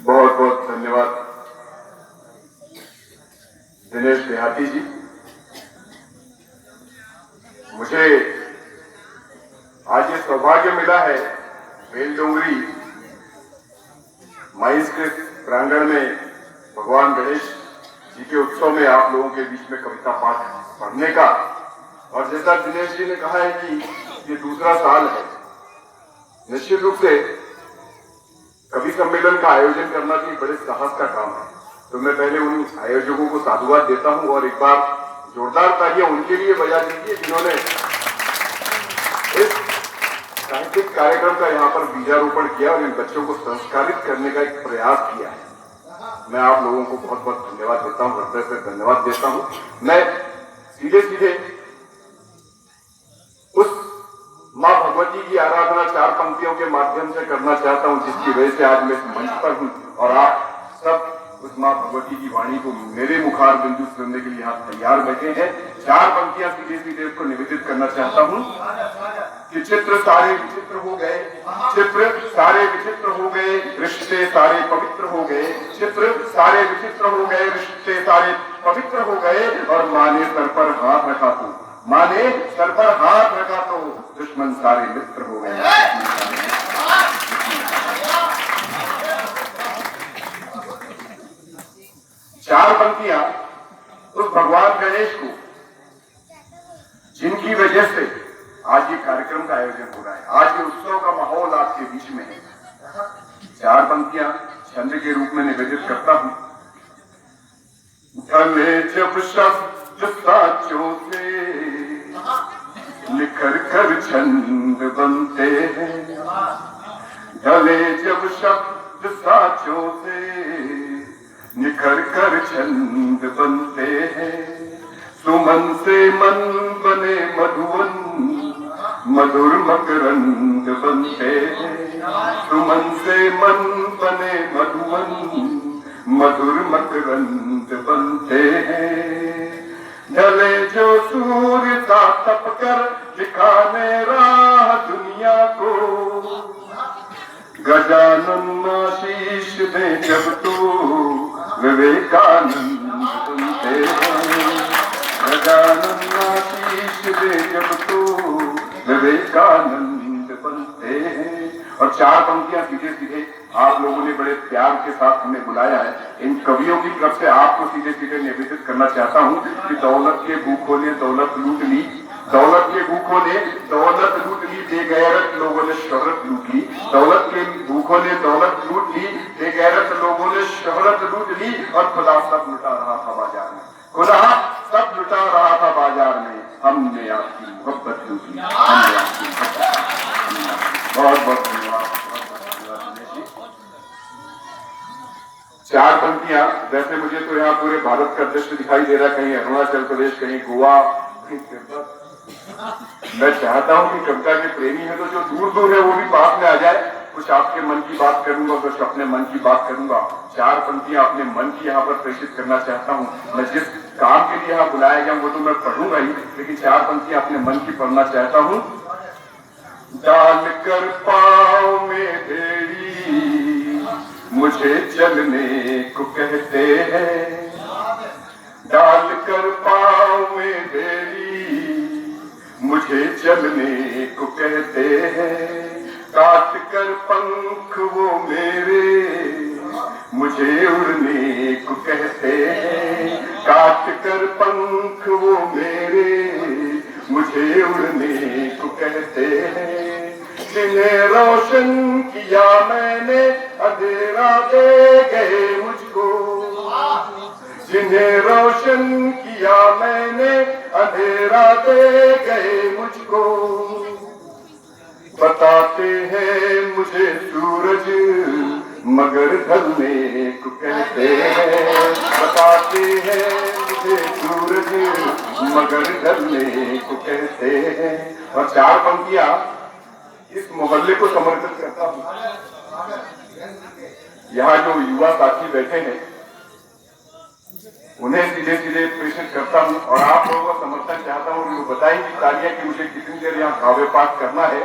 बहुत बहुत धन्यवाद दिनेश देहाती जी। मुझे आज ये सौभाग्य मिला है बेलडोंगरी माइंस के प्रांगण में भगवान गणेश जी के उत्सव में आप लोगों के बीच में कविता पाठ पढ़ने का। और जैसा दिनेश जी ने कहा है कि ये दूसरा साल है, निश्चित रूप से कवि सम्मेलन का आयोजन करना भी बड़े साहस का काम है। तो मैं पहले उन आयोजकों को साधुवाद देता हूं और एक बार जोरदार तालियां उनके लिए बजा दीजिए जिन्होंने इस साहित्यिक कार्यक्रम का यहाँ पर बीजारोपण किया और इन बच्चों को संस्कारित करने का एक प्रयास किया है। मैं आप लोगों को बहुत बहुत धन्यवाद देता हूँ, हृदय से धन्यवाद देता हूँ। मैं सीधे सीधे उस माँ भगवती की आराधना 4 पंक्तियों के माध्यम से करना चाहता हूँ जिसकी वजह से आज मैं मंच पर हूँ और आप सब उस माँ भगवती की वाणी को मेरे मुखार बिंदु सुनने के लिए यहाँ तैयार बैठे हैं। 4 पंक्तियां सीधे सीधे उसको निवेदित करना चाहता हूँ कि चित्र सारे विचित्र हो गए, चित्र सारे विचित्र हो गए, रिश्ते सारे पवित्र हो गए, चित्र सारे विचित्र हो गए, रिश्ते सारे पवित्र हो गए। और माँ ने सर पर हाथ रखा तो, माँ ने सर पर हाथ रखा तो दुश्मन सारे मित्र हो गए। 4 पंक्तियां उस भगवान गणेश को जिनकी वजह से आज ये कार्यक्रम का आयोजन हो रहा है, आज ये उत्सव का माहौल आपके बीच में है। 4 पंक्तियां छंद के रूप में निवेदित करता हूं। ढले जब शब्द साचों से निखर कर छंद बनते हैं, ढले जब शब्द साचों से निखर कर छंद बनते हैं। सुमन से मन बने मधुवन, मधुर मकरंद बनते हैं। सुमन से मन बने मधुवन, मधुर मकरंद बनते हैं। ढले जो सूर्य सा तप कर दिखाने राह दुनिया को, गजानन आशीष दे जब तो विवेकानंद बनते हैं। गजानन आशीष दे जब तो विवेकानंद बनते हैं। और 4 पंक्तियां सीधे सीधे आप लोगों ने बड़े प्यार के साथ हमें बुलाया है। इन कवियों की तरफ से आपको सीधे सीधे निवेदित करना चाहता हूं कि दौलत के भूखों ने दौलत लूट ली, दौलत के भूखों ने दौलत लूट ली, बेगैरत लोगों ने शोहरत लूट ली। दौलत के भूखों ने दौलत लूट ली, बेगैरत लोगों ने शोहरत लूट ली। और खुदा सब लुटा रहा था बाजार में, खुदा सब लुटा रहा था बाजार में। हमने आपकी मोहब्बत लूटी, हमने आपकी बहुत बहुत धन्यवाद। 4 पंक्तियां, वैसे मुझे तो यहाँ पूरे भारत का दृश्य दिखाई दे रहा है, कहीं अरुणाचल प्रदेश, कहीं गोवा, कहीं तिब्बत। मैं चाहता हूं कि कविता के प्रेमी है तो जो दूर दूर है वो भी पास में आ जाए। कुछ आपके मन की बात करूंगा, कुछ अपने मन की बात करूंगा। 4 पंक्तियां अपने मन की यहाँ पर प्रेषित करना चाहता हूँ। मैं जिस काम के लिए यहाँ बुलाया गया वो तो मैं पढ़ूंगा ही, लेकिन 4 पंक्तियां अपने मन की पढ़ना चाहता हूँ। डाल कर पाँव में बेड़ी मुझे चलने को कहते हैं, डाल कर पाँव में बेड़ी मुझे चलने को कहते हैं। काट कर पंख वो मेरे मुझे उड़ने को कहते हैं, काट कर पंख वो मेरे मुझे उड़ने को कहते हैं। जिन्हें रोशन किया मैंने अंधेरा दे गए मुझको, जिन्हें रोशन किया मैंने अंधेरा दे गए मुझको। बताते हैं मुझे सूरज मगर ढलने को कहते हैं, बताते हैं मुझे सूरज मगर ढलने को कहते हैं। और 4 पंक्तियां इस मोहल्ले को समर्पित करता हूं। यहाँ जो युवा साथी बैठे हैं उन्हें सीधे सीधे प्रेषित करता हूं और आप लोगों का समर्थन चाहता हूं। वो बताएंगे तालियां कि मुझे कितनी देर यहाँ काव्य पाठ करना है।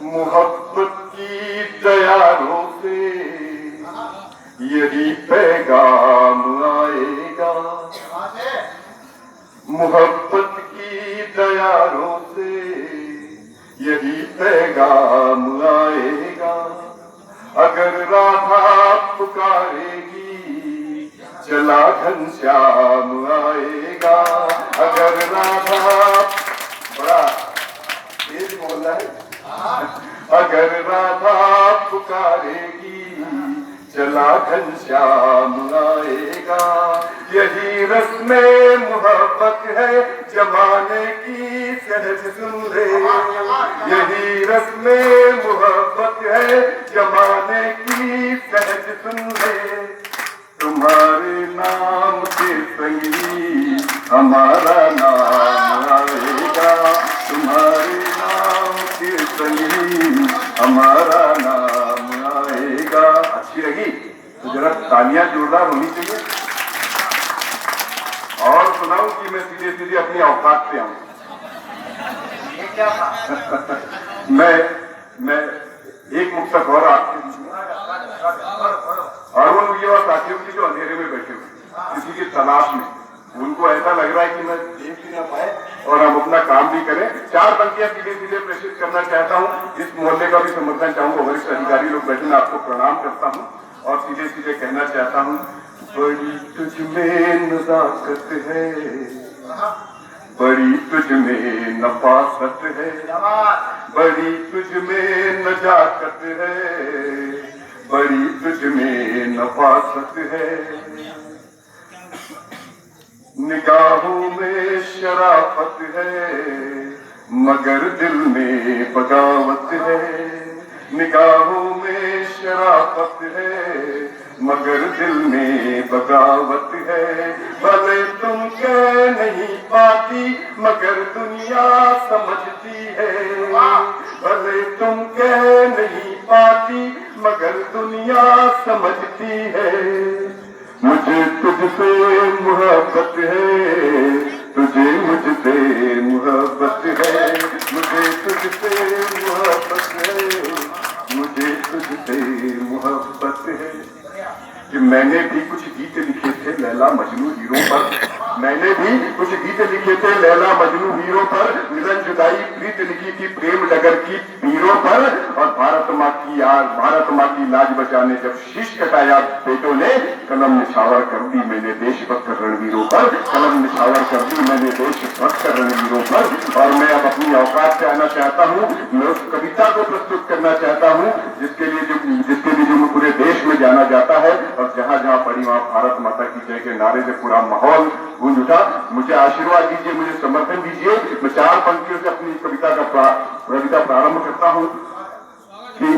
मोहब्बत की दयारों से यही पैगाम आएगा मोहब्बत की दयारों से, यही पैगाम आएगा। अगर राधा पुकारेगी चला घनश्याम आएगा। अगर राधा, बड़ा तेज बोलना है, अगर राधा पुकारेगी चला घनश्याम आएगा। यही रस्में मोहब्बत है जमाने की सहज सुन ले, यही रस्में मोहब्बत है जमाने की सहज सुन ले। तुम्हारे नाम के संगी हमारा नाम आएगा, तुम्हारे नाम के संगी हमारा नाम आएगा। अच्छी लगी तो जरा तालियां जोरदार होनी चाहिए। और सुनाऊं कि मैं सीधे सीधे अपनी औकात पे आऊं? मैं एक मुक्तक और आपके और वो ये और साथियों की जो अंधेरे में बैठे हुए किसी की तलाश में, उनको ऐसा लग रहा है कि मैं देख भी ना पाए और हम अपना काम भी करें। चार पंक्तियां सीधे सीधे प्रेषित करना चाहता हूँ। इस मोहल्ले का भी समर्थन चाहूंगा। वरिष्ठ अधिकारी लोग बैठे, आपको प्रणाम करता हूँ और सीधे सीधे कहना चाहता हूँ, बड़ी तुझ में नजाकत है, बड़ी तुझ में नफासत है, बड़ी तुझ में नजाकत है, बड़ी तुझ में नफासत है। निगाहों में शराफत है मगर दिल में बगावत है, निगाहों में शराफत है मगर दिल में बगावत है। भले तुम कह नहीं पाती मगर दुनिया समझती है, भले तुम कह नहीं पाती मगर दुनिया समझती है। मुझे तुझसे मोहब्बत है, तुझे मुझसे मोहब्बत है, मुझे तुझसे मोहब्बत है, मुझे तुझसे मोहब्बत है। कि मैंने भी कुछ गीत लिखे थे लैला मजनू हीरो पर, मैंने भी कुछ गीत लिखे थे लैला मजनू हीरो पर, मिलन जुदाई प्रीत लिखी थी प्रेम डगर की पीरों पर। और भारत माँ की याद, भारत माँ की लाज बचाने जब शीश कटाया बेटों ने, कलम निछावर कर दी मैंने देशभक्त रणवीरों पर, कलम निछावर कर दी मैंने देशभक्त रणवीरों पर। और मैं अब अपनी औकात से आना चाहता हूँ, मैं उस कविता को प्रस्तुत करना चाहता हूँ जिसके लिए जो पूरे देश में जाना जाता है और जहां जहां पड़ी वहां भारत माता की जय के नारे से पूरा माहौल गूंज उठा। मुझे आशीर्वाद दीजिए, मुझे समर्थन दीजिए। मैं चार पंक्तियों से अपनी कविता प्रारंभ करता हूं कि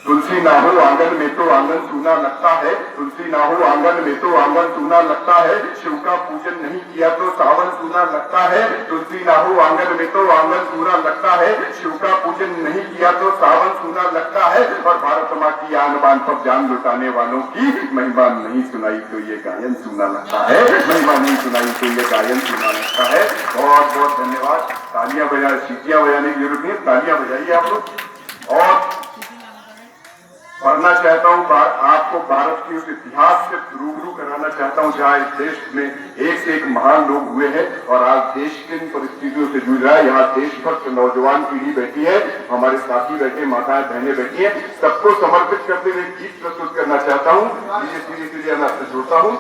तुलसी ना हो आंगन में तो आंगन सूना लगता है, तुलसी ना हो आंगन में तो आंगन सूना लगता है, शिव का पूजन नहीं किया तो सावन सूना लगता है। तुलसी ना हो आंगन में तो आंगन सूना लगता है, शिव का पूजन नहीं किया तो सावन सूना लगता है। और भारत माँ की आन बान पर जान लुटाने वालों की महिमा नहीं सुनाई तो ये गायन सूना लगता है, महिमा नहीं सुनाई तो ये गायन सूना लगता है। बहुत बहुत धन्यवाद। तालियां बजा, सीटियां बजाने की जरूरत नहीं, तालियां बजाइए आप लोग। और पढ़ना चाहता हूँ आपको भारत के उस इतिहास से रूबरू कराना चाहता हूँ जहाँ इस देश में एक से एक महान लोग हुए हैं और आज देश के इन परिस्थितियों से जूझ रहा है। यहाँ देशभक्त नौजवान पीढ़ी बैठी है, हमारे साथी बैठे, माताएं बहनें बैठी हैं, सबको समर्पित करते हुए गीत प्रस्तुत करना चाहता हूँ। सीधे सीधे मैं आपसे जोड़ता हूँ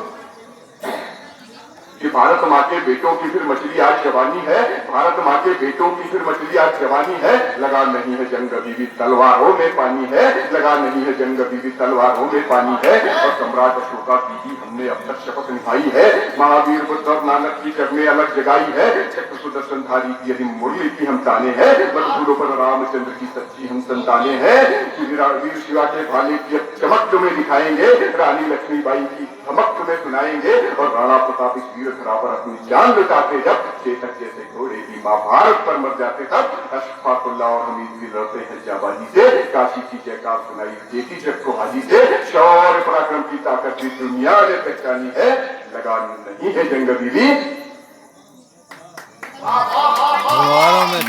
कि भारत माँ के बेटों की फिर मछली आज जवानी है, भारत माँ के बेटों की फिर मछली आज जवानी है। लगा नहीं है जंग बीबी तलवारों में पानी है, लगा नहीं है जंग बीबी तलवारों में पानी है। और सम्राट अशोका की भी हमने अब तक शपथ निभाई है, महावीर बुद्ध और नानक की जग में अलग जगाई है। चक्र सुदर्शनधारी की यदि मुरली की हम ताने हैं, मजबूरों पर रामचंद्र की सच्ची हम संतानें हैं। वीर शिवा के भाले की चमक तुम्हें दिखाएंगे, रानी लक्ष्मीबाई की धमक तुम्हें सुनाएंगे। और राणा प्रताप इस वीर धरा पर अपनी जान लुटाते जब, चेतक जैसे घोड़े की माँ भारत पर मर जाते तब, अशफाकुल्लाह और हमीद भी लड़ते हैं जाबाजी से। काशी की जयकार सुनाई जेठी जग को हाजी से, शौर्य पराक्रम की ताकत भी दुनिया ने पहचानी है। लगा नहीं है जंग बीवी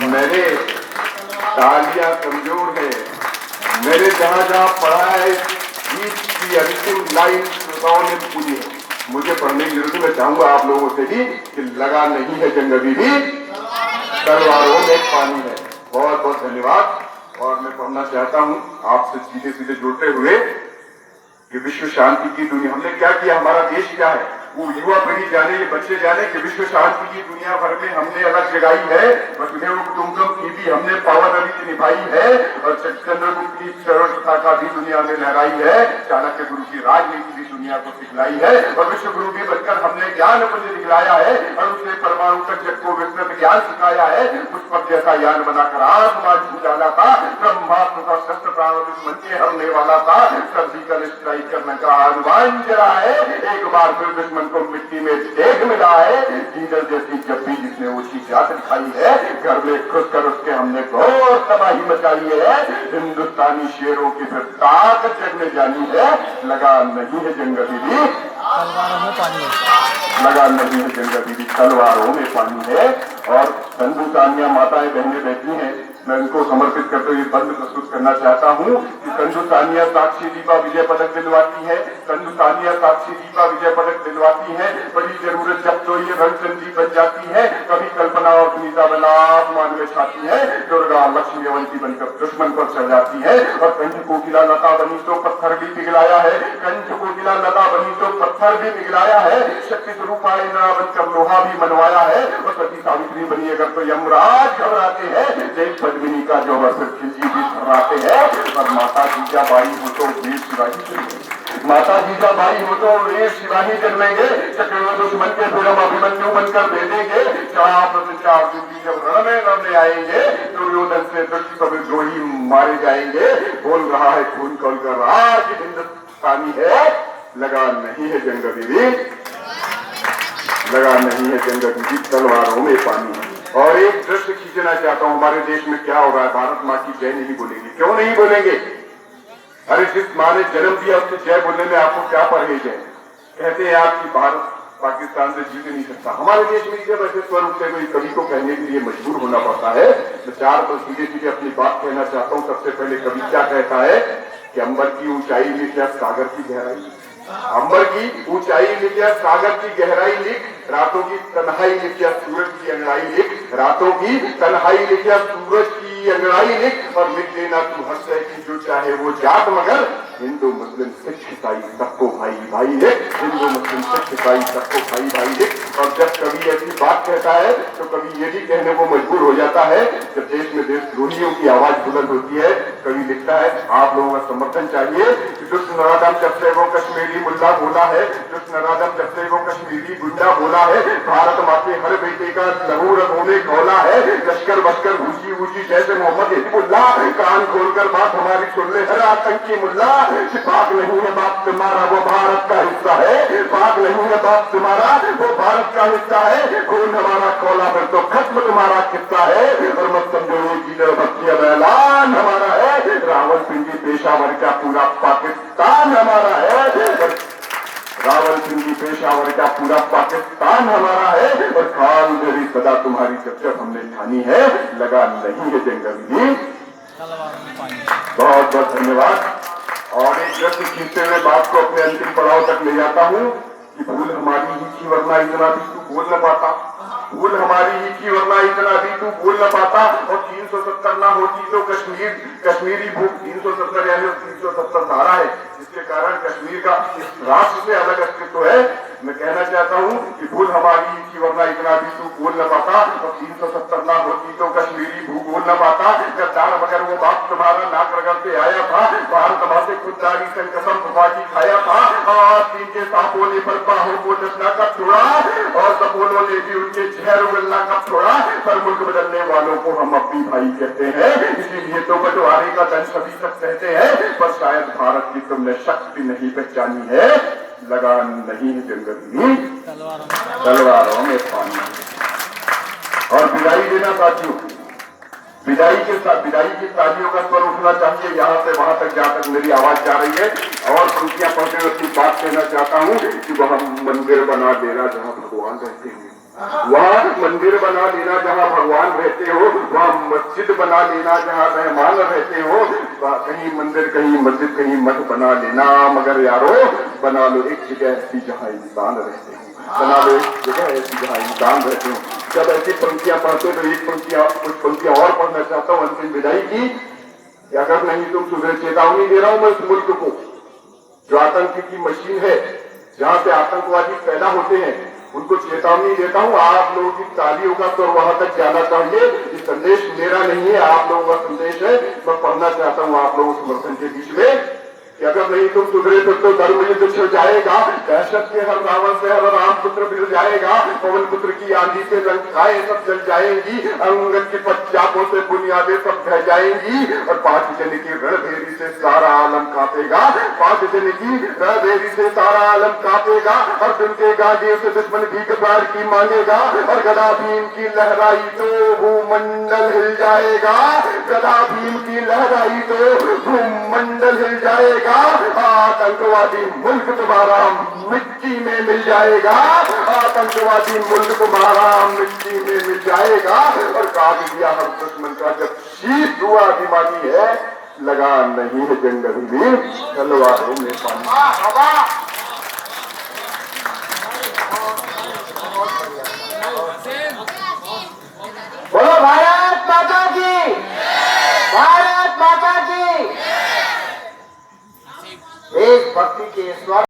मेरे तालियां कमजोर है, मेरे जहां जहां पढ़ा है गीत की अंतिम दुआ इन श्रोताओं ने पूरी है, मुझे पढ़ने की जरूरत। मैं चाहूंगा आप लोगों से भी कि लगा नहीं है जंग अभी भी, तलवारों में पानी है। बहुत बहुत धन्यवाद। और मैं पढ़ना चाहता हूं आपसे सीधे सीधे जुड़ते हुए कि विश्व शांति की दुनिया, हमने क्या किया, हमारा देश क्या है, वो युवा पीढ़ी जाने, ये बच्चे जाने कि विश्व शांति की दुनिया भर में हमने अलग जगाई है। वसुदेव कुटुंबकम की भी हमने पावन रीति निभाई है और चंद्रगुप्त की सरलता का भी दुनिया में लहराई है। चाणक्य गुरु की राजनीति भी दुनिया को सिखलाई है और विश्व गुरु भी बनकर हमने ज्ञान पुण्य दिखलाया है और उसने परमाणु तक जग को विस्तृत ज्ञान सिखाया है। पुष्पक जैसा यान बनाकर आसमान छू डाला था, ब्रह्मास्त्र का शस्त्र प्राण दुश्मन के हरने वाला था, सर्जिकल स्ट्राइक करने का हनुमान चला है। एक बार फिर दुश्मन को मिट्टी में देख मिला है। जीदर जैसी जब भी जिसने ऊंची जात दिखाई है, घर में खुद कर उसके हमने घोर तबाही मचाई है। हिंदुस्तानी शेरों की फिर ताकत जग में जानी है। लगा नहीं है जंग दीदी, तलवारों में पानी है, लगा नहीं है जंग दीदी, तलवारों में पानी है। और हिंदुस्तानियां माताएं बहनें बैठी हैं, मैं उनको समर्पित करते हुए बंद प्रस्तुत करना चाहता हूँ कि कंजू सानिया साक्षी दीपा विजय पदक दिलवाती है, कंजू सानिया साक्षी दीपा विजय पदक दिलवाती है। बड़ी जरूरत जब तो ये रंगचंदी बन जाती है, कभी कल्पना और सुनीता बना आसमान में छाती है, दुर्गा लक्ष्मी अवंती बनकर दुश्मन पर चढ़ जाती है। और कंठ कोकिला लता बनी तो पत्थर भी पिघलाया है, कंठ कोकिला लता बनी तो पत्थर भी पिघलाया है। शक्ति स्वरूप इंद्रा बनकर लोहा भी मनवाया है और सती सावित्री बनी अगर तो यमराज घबराते हैं। जय पद्मिनी का जो अवसर खिलजी भी थर्राते हैं। और माता जीजाबाई हो तो वीर शिवाजी जन्मेंगे, माता जीजाबाई हो तो वीर शिवाजी जन्मेंगे। चक्रवर्ती दुश्मन के फिर हम अभिमन्यु बनकर भेजेंगे। चार दूरी जब रण में लड़ने आएंगे, दुर्योधन से दुष्टद्रोही मारे जाएंगे। बोल रहा है खून खोल कर आज हिंदुस्तानी है, लगा नहीं है जंग दीदी, लगा नहीं है जंग दीदी, तलवारों में पानी है। और एक दृश्य खींचना चाहता हूं, हमारे देश में क्या हो रहा है। भारत माँ की जय नहीं बोलेंगे, क्यों नहीं बोलेंगे? अरे जिस माँ ने जन्म दिया उससे जय बोलने में आपको क्या परहेज है? कहते हैं आपकी भारत पाकिस्तान से जीत नहीं सकता। हमारे देश में जब ऐसे स्वरूप से कोई कवि को कहने के लिए मजबूर होना पड़ता है, मैं चार तो सीधे सीधे अपनी बात कहना चाहता हूँ। सबसे पहले कवि क्या कहता है कि अंबर की ऊंचाई में क्या सागर की गहराई, अंबर की ऊंचाई लिख या सागर की गहराई लिख, रातों की तन्हाई लिख या सूरज की अंगड़ाई लिख, रातों की तन्हाई लिख या सूरज की अंगड़ाई लिख। और लिख देना तू हर शय की जो चाहे वो जात, मगर हिंदू मुस्लिम सिख ईसाई सबको भाई भाई लिख, हिंदू मुस्लिम सिख ईसाई सबको भाई भाई लिख। और जब कभी ऐसी बात कहता है तो कभी ये भी कहने को मजबूर हो जाता है, जब देश में देशद्रोहियों की आवाज बुलंद होती है, कभी लिखता है आप लोगों का समर्थन चाहिए कि दुष्ट नराधम जब से वो कश्मीरी मुल्ला बोला है, दुष्ट नराधम जब से वो कश्मीरी गुंडा बोला है, भारत माँ के हर बेटे का लहू रगों में खौला है। लश्कर बश्कर ऊंची ऊंची जैसे मोहम्मद हिजबुल्ला, कान खोलकर बात हमारी सुन ले हर आतंकी मुल्ला। पाक नहीं है बाप तुम्हारा वो भारत का हिस्सा है, पाक नहीं है बाप तुम्हारा वो भारत का हिस्सा है। खून हमारा खौला फिर तो खत्म तुम्हारा किस्सा है। और मत समझो ये कीलर भक्ति अब ऐलान हमारा है, रावलपिंडी पेशावर का पूरा पाकिस्तान हमारा है। रावलपिंडी पेशावर का पूरा पाकिस्तान हमारा है। और खाल मेरी सदा तुम्हारी जब जब हमने ठानी है, लगा नहीं है जंग दीदी, तलवारों में पानी। बहुत बहुत धन्यवाद। और एक दृश्य खींचते हुए बात को अपने अंतिम पड़ाव तक ले जाता हूँ कि भूल हमारी ही थी वरना इतना भी तू बोल न पाता, भूल हमारी ही थी वरना इतना भी तू बोल न पाता। और 370 ना होती तो कश्मीरी भूख 370 यानी 370 धारा है, जिसके कारण कश्मीर का इस राष्ट्र से अलग अस्तित्व है। मैं कहना चाहता हूँ कि भूल हमारी ही थी वरना इतना भी तू बोल न पाता। और 370 ना होती तो कश्मीरी भूख बोल न पाता। गद्दार मगर वो बाप तुम्हारा नाक रगड़ के आया था, भारत माँ से खुददारी से कसम बाजी खाया था। और तीन के सांपों ने पर बाहों को डसना कब छोड़ा, और सपोलों ने भी उनके चेहर उगलना कब छोड़ा। पर मुल्क बदलने वालों को हम अपनी भाई कहते हैं, इसीलिए तो बंटवारे का दंश सभी तक कहते हैं। पर शायद भारत की तुमने शक्ति नहीं पहचानी है, लगा नहीं है जंग दीदी, तलवारों में पानी। और विदाई देना साथियों, विदाई के साथ विदाई की तालियों का स्वर उठना चाहिए यहाँ से वहां तक जहाँ तक मेरी आवाज जा रही है। और पंक्तियां पढ़ते हुए अपनी बात कहना चाहता हूँ कि वह मंदिर बना देना जहाँ भगवान रहते हैं, वहाँ मंदिर बना लेना जहाँ भगवान रहते हो, वहाँ मस्जिद बना लेना जहाँ मेहमान रहते हो। कहीं मंदिर कहीं मस्जिद कहीं मठ बना लेना, मगर यारो बना लो एक जगह ऐसी जहां इंसान रहते हो, बना लो एक जगह ऐसी जहां इंसान रहते हो। जब ऐसी पंक्तियां पढ़ते तो एक कुछ पंक्तियां और पढ़ना चाहता हूं अंतिम विदाई की, कि अगर नहीं तुम सुधरे, चेतावनी दे रहा हूं मैं इस मुल्क को, जो आतंक की मशीन है, जहां पे आतंकवादी पैदा होते हैं, उनको चेतावनी देता हूं, आप लोगों की तालियों का तो वहां तक जाना चाहिए। ये संदेश मेरा नहीं है, आप लोगों का संदेश है। मैं पढ़ना चाहता हूं आप लोगों समर्थन के बीच में, कि अगर नहीं तुम सुधरे तो धर्म युद्ध छिड़ जाएगा, दहशत के हर रावण से हर राम पुत्र मिल जाएगा, पवन पुत्र की आंधी से लंकाएं सब जल जाएंगी, अंगद की पच्चापों से बुनियादें सब ढह जाएंगी, और 5 जन की रणभेरी से सारा आलम कांपेगा, 5 जन की रणभेरी से सारा आलम कांपेगा, और जिनके गांधी से दुश्मन भी कबार की मांगेगा, और गदा भीम की लहराई तो भूमंडल हिल जाएगा, गदा भीम की लहराई तो भूमंडल हिल जाएगा, आतंकवादी मुल्क तुम्हारा मिट्टी में मिल जाएगा, आतंकवादी मुल्क तुम्हारा मिट्टी में मिल जाएगा। और काट दिया हर दुश्मन का जब शीश हुआ दिमागी है, लगा नहीं है जंग अभी भी, तलवारों में पानी। बोलो भारत माता की, भारत माता की। देश भक्ति के स्वर